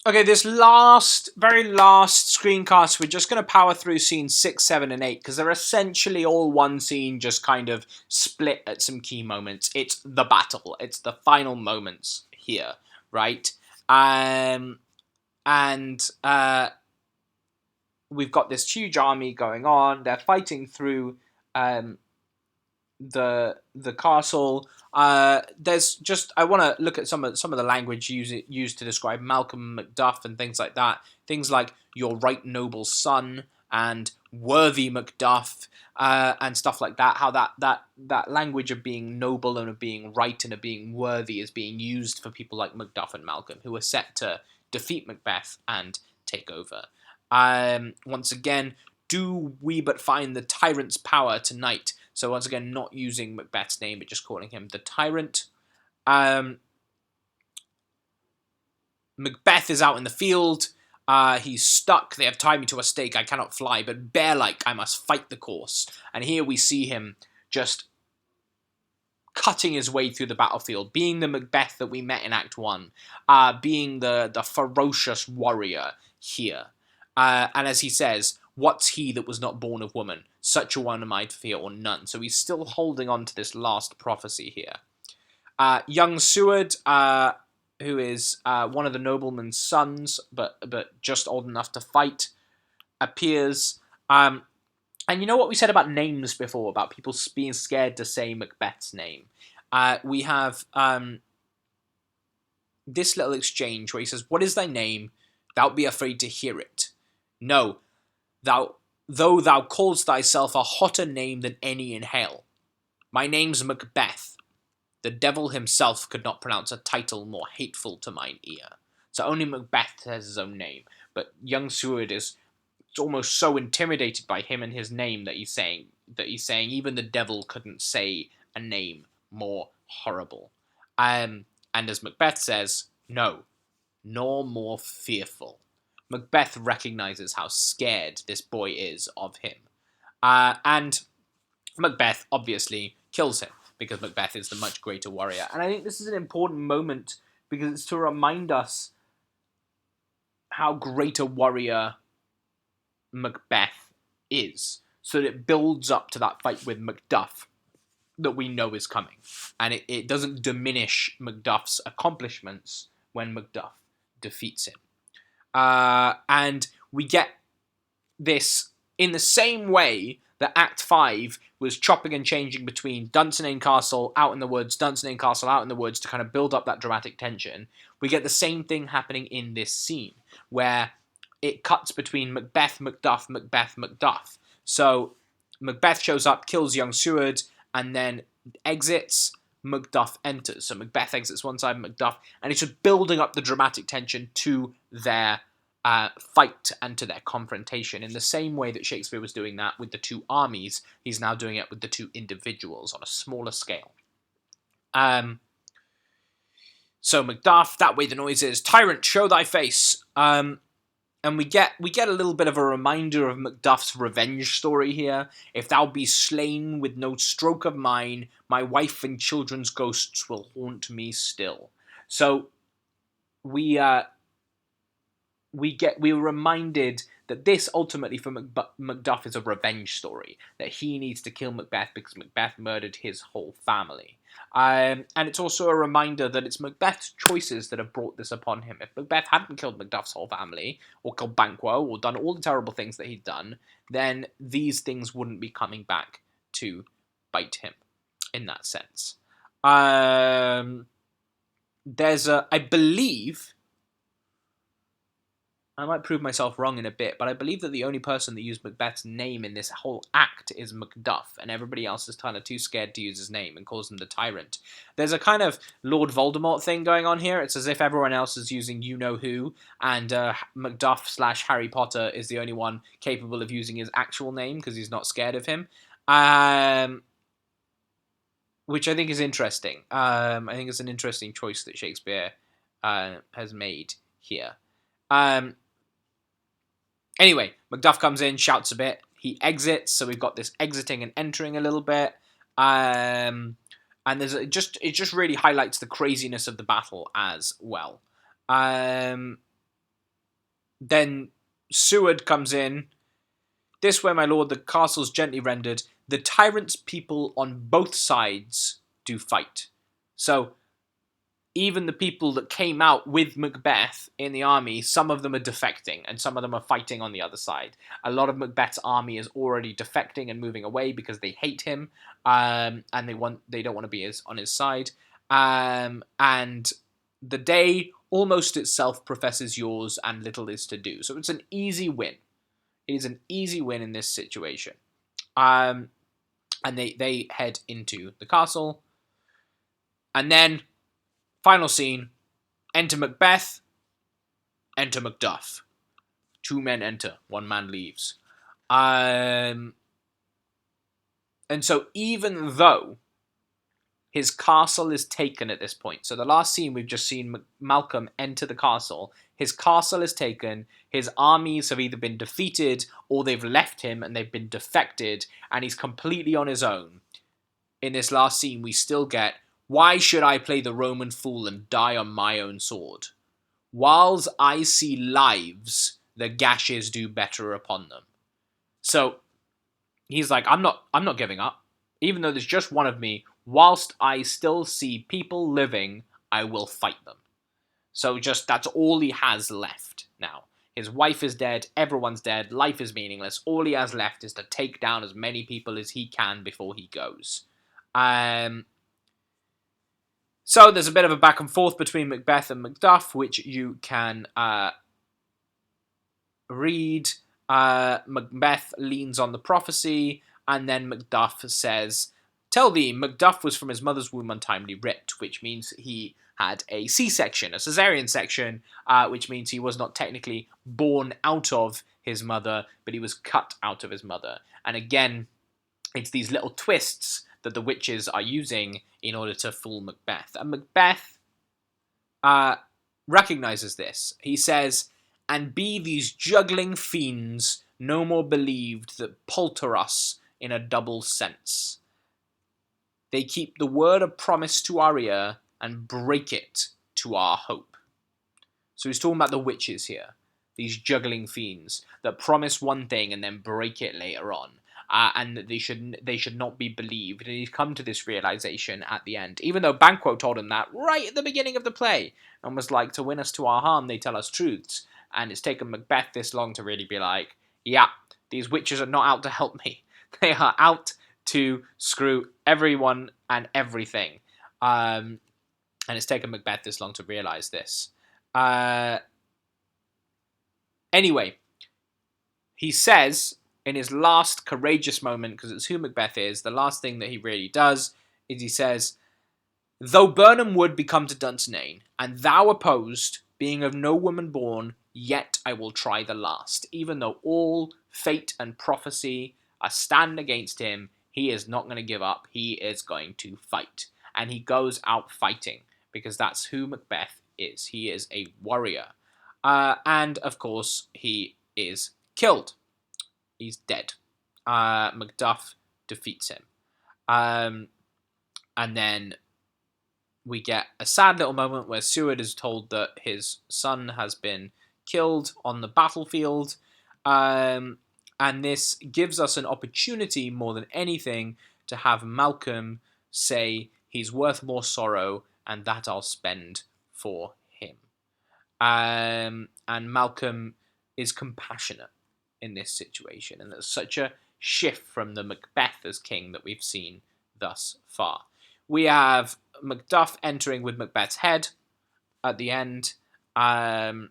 Okay, this very last screencast, we're just going to power through scenes 6, 7, and 8, because they're essentially all one scene, just kind of split at some key moments. It's the battle. It's the final moments here, right? And we've got this huge army going on. They're fighting through the castle. There's just I want to look at some of the language used to describe Malcolm Macduff and things like that. Things like your right noble son and worthy Macduff and stuff like that. How that language of being noble and of being right and of being worthy is being used for people like Macduff and Malcolm, who are set to defeat Macbeth and take over. Once again, do we but find the tyrant's power tonight? So once again, not using Macbeth's name, but just calling him the tyrant. Macbeth is out in the field. He's stuck. They have tied me to a stake. I cannot fly, but bear-like, I must fight the course. And here we see him just cutting his way through the battlefield, being the Macbeth that we met in Act 1, being the ferocious warrior here. And as he says, what's he that was not born of woman? Such a one am I to fear or none. So he's still holding on to this last prophecy here. Young Seward, who is one of the nobleman's sons, but just old enough to fight, appears. And you know what we said about names before, about people being scared to say Macbeth's name? We have this little exchange where he says, what is thy name? Thou'lt be afraid to hear it. No, though thou calls thyself a hotter name than any in hell. My name's Macbeth. The devil himself could not pronounce a title more hateful to mine ear. So only Macbeth has his own name, but young Seward is almost so intimidated by him and his name that he's saying even the devil couldn't say a name more horrible. And as Macbeth says, no, nor more fearful. Macbeth recognizes how scared this boy is of him. And Macbeth obviously kills him, because Macbeth is the much greater warrior. And I think this is an important moment, because it's to remind us how great a warrior Macbeth is, so that it builds up to that fight with Macduff that we know is coming. And it doesn't diminish Macduff's accomplishments when Macduff defeats him. And we get this in the same way that Act 5 was chopping and changing between Dunsinane Castle out in the woods, Dunsinane Castle out in the woods, to kind of build up that dramatic tension. We get the same thing happening in this scene, where it cuts between Macbeth, Macduff, Macbeth, Macduff. So Macbeth shows up, kills young Seward, and then exits. Macduff enters. So Macbeth exits one side, Macduff, and it's just building up the dramatic tension to their fight and to their confrontation. In the same way that Shakespeare was doing that with the two armies, he's now doing it with the two individuals on a smaller scale. So Macduff, that way the noise is, tyrant, show thy face. And we get a little bit of a reminder of Macduff's revenge story here. If thou be slain with no stroke of mine, my wife and children's ghosts will haunt me still. So we were reminded that this ultimately for Macduff is a revenge story, that he needs to kill Macbeth because Macbeth murdered his whole family. And it's also a reminder that it's Macbeth's choices that have brought this upon him. If Macbeth hadn't killed Macduff's whole family, or killed Banquo, or done all the terrible things that he'd done, then these things wouldn't be coming back to bite him, in that sense. There's I believe, I might prove myself wrong in a bit, but I believe that the only person that used Macbeth's name in this whole act is Macduff, and everybody else is kind of too scared to use his name and calls him the tyrant. There's a kind of Lord Voldemort thing going on here. It's as if everyone else is using you-know-who, and Macduff/Harry Potter is the only one capable of using his actual name because he's not scared of him. Which I think is interesting. I think it's an interesting choice that Shakespeare has made here. Anyway, Macduff comes in, shouts a bit. He exits, so we've got this exiting and entering a little bit. And it just really highlights the craziness of the battle as well. Then Seward comes in. This way, my lord, the castle's gently rendered. The tyrant's people on both sides do fight. So, even the people that came out with Macbeth in the army, some of them are defecting, and some of them are fighting on the other side. A lot of Macbeth's army is already defecting and moving away because they hate him, and they don't want to be on his side. And the day almost itself professes yours, and little is to do. So it's an easy win. It is an easy win in this situation. And they head into the castle, and then final scene, enter Macbeth, enter Macduff. 2 men enter, 1 man leaves. And so even though his castle is taken at this point, so the last scene we've just seen Malcolm enter the castle, his castle is taken, his armies have either been defeated or they've left him and they've been defected, and he's completely on his own. In this last scene, we still get, why should I play the Roman fool and die on my own sword? Whiles I see lives, the gashes do better upon them. So he's like, I'm not giving up. Even though there's just one of me, whilst I still see people living, I will fight them. So just that's all he has left now. His wife is dead, everyone's dead, life is meaningless. All he has left is to take down as many people as he can before he goes. So there's a bit of a back and forth between Macbeth and Macduff, which you can read. Macbeth leans on the prophecy, and then Macduff says, tell thee, Macduff was from his mother's womb untimely ripped, which means he had a C-section, a cesarean section, which means he was not technically born out of his mother, but he was cut out of his mother. And again, it's these little twists that the witches are using in order to fool Macbeth. And Macbeth recognizes this. He says, and be these juggling fiends no more believed that palter us in a double sense. They keep the word of promise to our ear and break it to our hope. So he's talking about the witches here. These juggling fiends that promise one thing and then break it later on. And that they should not be believed. And he's come to this realization at the end. Even though Banquo told him that right at the beginning of the play. And was like, to win us to our harm, they tell us truths. And it's taken Macbeth this long to really be like, yeah, these witches are not out to help me. They are out to screw everyone and everything. And it's taken Macbeth this long to realize this. Anyway, he says, in his last courageous moment, because it's who Macbeth is, the last thing that he really does is he says, though Birnam wood be come to Dunsinane, and thou opposed, being of no woman born, yet I will try the last. Even though all fate and prophecy are stand against him, he is not going to give up. He is going to fight. And he goes out fighting, because that's who Macbeth is. He is a warrior. And, of course, he is killed. He's dead. Macduff defeats him. And then we get a sad little moment where Seward is told that his son has been killed on the battlefield. And this gives us an opportunity more than anything to have Malcolm say he's worth more sorrow and that I'll spend for him. And Malcolm is compassionate in this situation, and there's such a shift from the Macbeth as king that we've seen thus far. We have Macduff entering with Macbeth's head at the end, and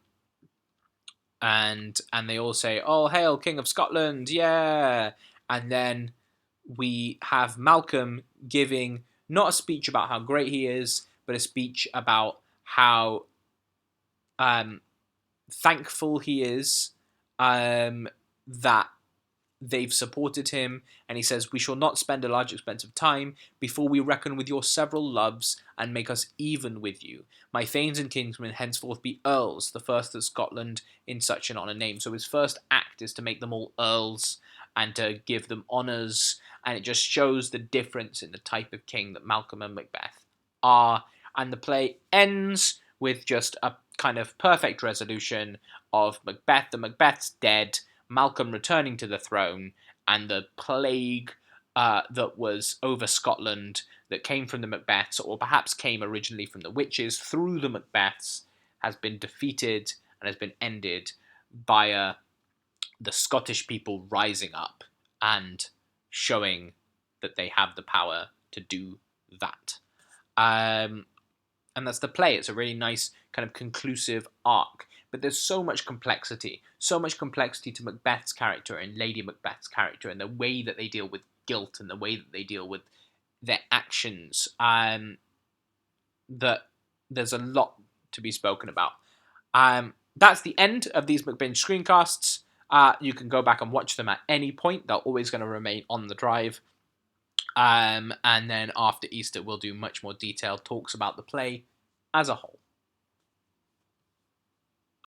they all say, "Oh, hail, King of Scotland, yeah!" And then we have Malcolm giving not a speech about how great he is, but a speech about how thankful he is that they've supported him, and he says, we shall not spend a large expense of time before we reckon with your several loves and make us even with you. My thanes and kinsmen henceforth be earls, the first that Scotland in such an honour name. So his first act is to make them all earls and to give them honours, and it just shows the difference in the type of king that Malcolm and Macbeth are. And the play ends with just a kind of perfect resolution of Macbeth. The Macbeth's dead, Malcolm returning to the throne, and the plague that was over Scotland that came from the Macbeths, or perhaps came originally from the witches through the Macbeths, has been defeated and has been ended via the Scottish people rising up and showing that they have the power to do that. And that's the play. It's a really nice kind of conclusive arc. But there's so much complexity to Macbeth's character and Lady Macbeth's character, and the way that they deal with guilt and the way that they deal with their actions. That there's a lot to be spoken about. That's the end of these McBinge screencasts. You can go back and watch them at any point. They're always going to remain on the drive. And then after Easter, we'll do much more detailed talks about the play as a whole.